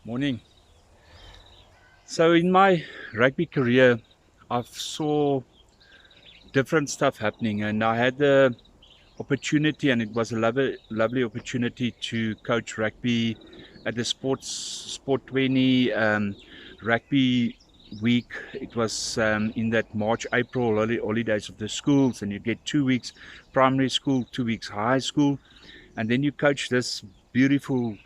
Morning. So in my rugby career, I've saw different stuff happening, and I had the opportunity, and it was a lovely opportunity to coach rugby at the Sport 20 rugby week. It was in that March, April holidays of the schools, and you get 2 weeks primary school, 2 weeks high school, and then you coach this beautiful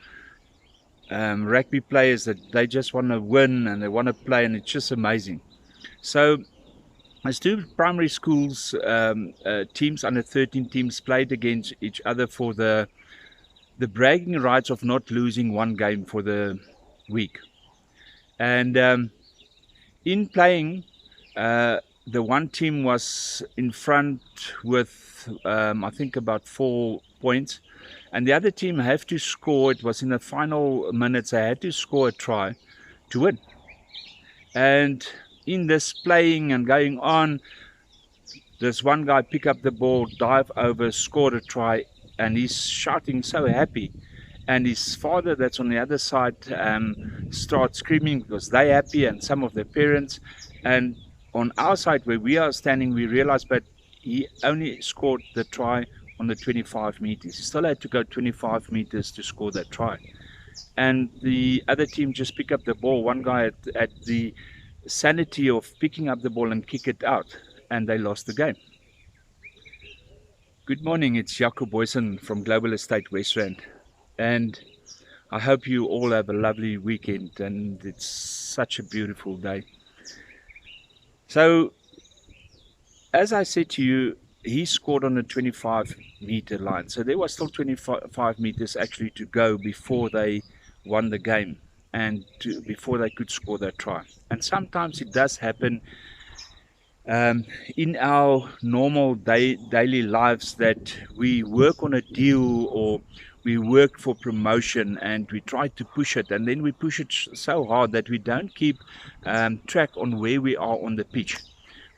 rugby players that they just want to win and they want to play, and it's just amazing. So, as two primary schools teams, under 13 teams, played against each other for the bragging rights of not losing one game for the week. And in playing, uh, the one team was in front with I think about 4 points, and the other team have to score. It was in the final minutes. They had to score a try to win. And in this playing and going on, this one guy pick up the ball, dive over, scored a try, and he's shouting so happy. And his father, that's on the other side, starts screaming because they're happy, and some of their parents. And on our side, where we are standing, we realize, but he only scored the try on the 25 meters. He still had to go 25 meters to score that try. And the other team just pick up the ball. One guy at the sanity of picking up the ball and kick it out, and they lost the game. Good morning, it's Jaco Boysen from Global Estate West and I hope you all have a lovely weekend, and it's such a beautiful day. So, as I said to you, he scored on the 25-meter line, so there was still 25 meters actually to go before they won the game and before they could score that try. And sometimes it does happen in our normal daily lives that we work on a deal, or we work for promotion and we try to push it, and then we push it so hard that we don't keep track on where we are on the pitch.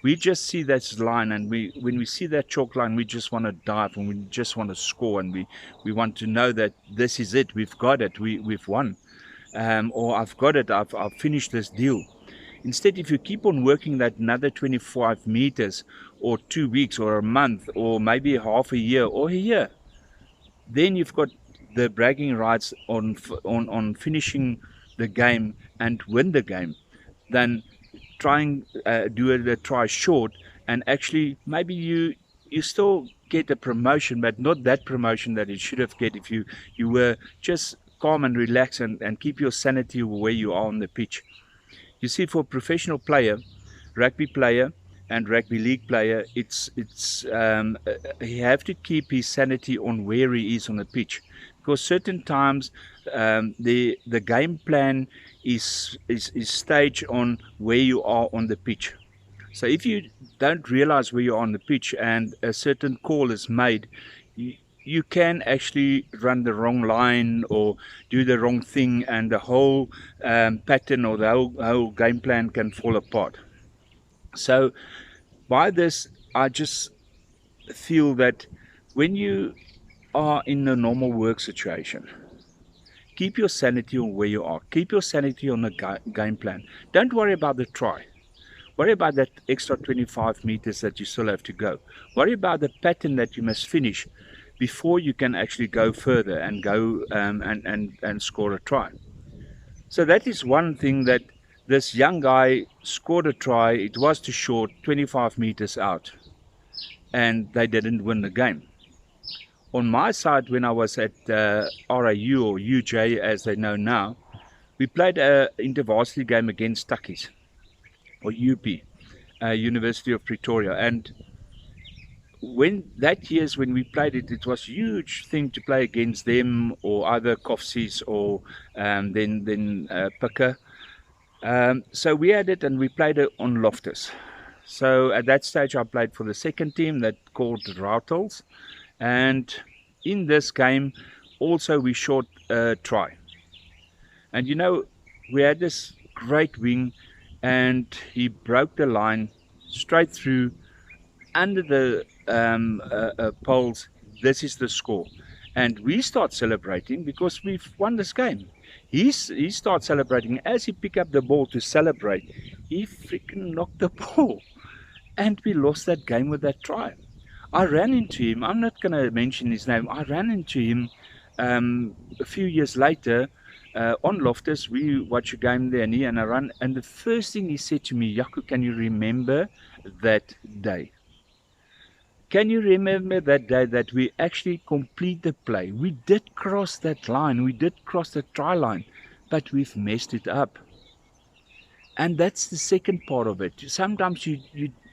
We just see that line, and when we see that chalk line, we just want to dive and we just want to score, and we want to know that this is it, we've got it, we've won, or I've got it, I've finished this deal. Instead, if you keep on working that another 25 meters, or 2 weeks, or a month, or maybe half a year, or a year, then you've got the bragging rights on finishing the game and win the game, than trying do a try short, and actually maybe you still get a promotion, but not that promotion that it should have get if you were just calm and relax, and keep your sanity where you are on the pitch. You see, for a professional player, rugby player, and rugby league player, he have to keep his sanity on where he is on the pitch, because certain times the game plan is staged on where you are on the pitch. So if you don't realize where you are on the pitch and a certain call is made, you can actually run the wrong line or do the wrong thing, and the whole pattern, or the whole game plan can fall apart. So by this, I just feel that when you are in a normal work situation, keep your sanity on where you are. Keep your sanity on the game plan. Don't worry about the try. Worry about that extra 25 meters that you still have to go. Worry about the pattern that you must finish before you can actually go further and go and score a try. So that is one thing, that this young guy scored a try. It was too short, 25 meters out, and they didn't win the game. On my side, when I was at RAU, or UJ as they know now, we played an intervarsity game against Tukkies, or UP, University of Pretoria. And when that years when we played it, it was a huge thing to play against them, or either Kofsies, or then Picker. So we had it, and we played it on Loftus. So at that stage, I played for the second team that called Routels, and in this game, also we shot a try. And we had this great wing, and he broke the line straight through under the poles. This is the score. And we start celebrating because we've won this game. He starts celebrating. As he picked up the ball to celebrate, he freaking knocked the ball. And we lost that game with that try. I ran into him. I'm not going to mention his name. I ran into him a few years later on Loftus. We watch a game there, and he and I run. And the first thing he said to me, Jaco, can you remember that day? Can you remember that day that we actually complete the play? We did cross that line. We did cross the try line, but we've messed it up. And that's the second part of it. Sometimes you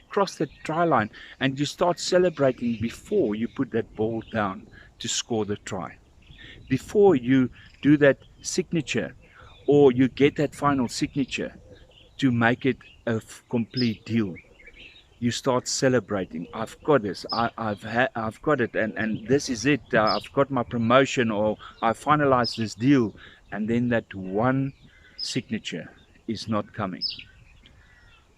cross that try line and you start celebrating before you put that ball down to score the try. Before you do that signature, or you get that final signature to make it a complete deal. You start celebrating. I've got this. I've got it, and this is it. I've got my promotion, or I finalized this deal, and then that one signature is not coming.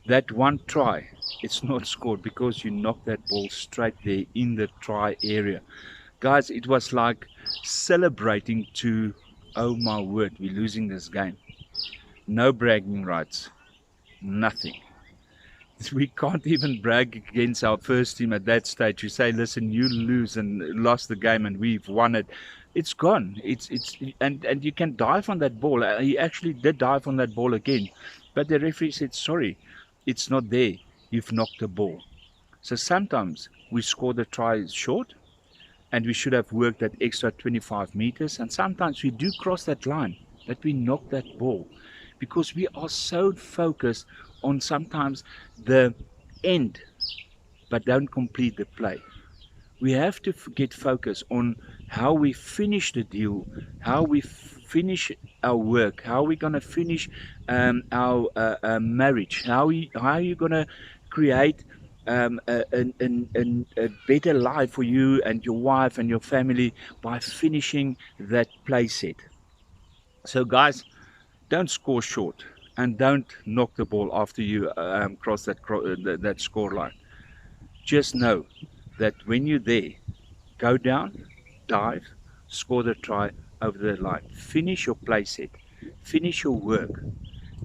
That one try, it's not scored because you knocked that ball straight there in the try area. Guys, it was like celebrating to, oh my word, we're losing this game. No bragging rights, nothing. We can't even brag against our first team at that stage. You say, listen, you lose and lost the game and we've won it. It's gone. And you can dive on that ball. He actually did dive on that ball again. But the referee said, sorry, it's not there. You've knocked the ball. So sometimes we score the try short and we should have worked that extra 25 meters. And sometimes we do cross that line, that we knock that ball. Because we are so focused on sometimes the end, but don't complete the play. We have to get focused on how we finish the deal, how we finish our work, how we're going to finish our marriage, how are you going to create a better life for you and your wife and your family by finishing that play set. So guys, don't score short and don't knock the ball after you cross that score line. Just know that when you're there, go down, dive, score the try over the line. Finish your play set, finish your work,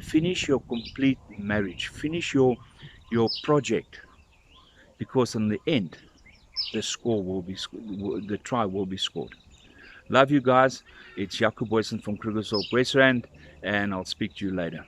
finish your complete marriage, finish your project, because in the end, the try will be scored. Love you guys. It's Jaco Boysen from Krugersdorp, West Rand, and I'll speak to you later.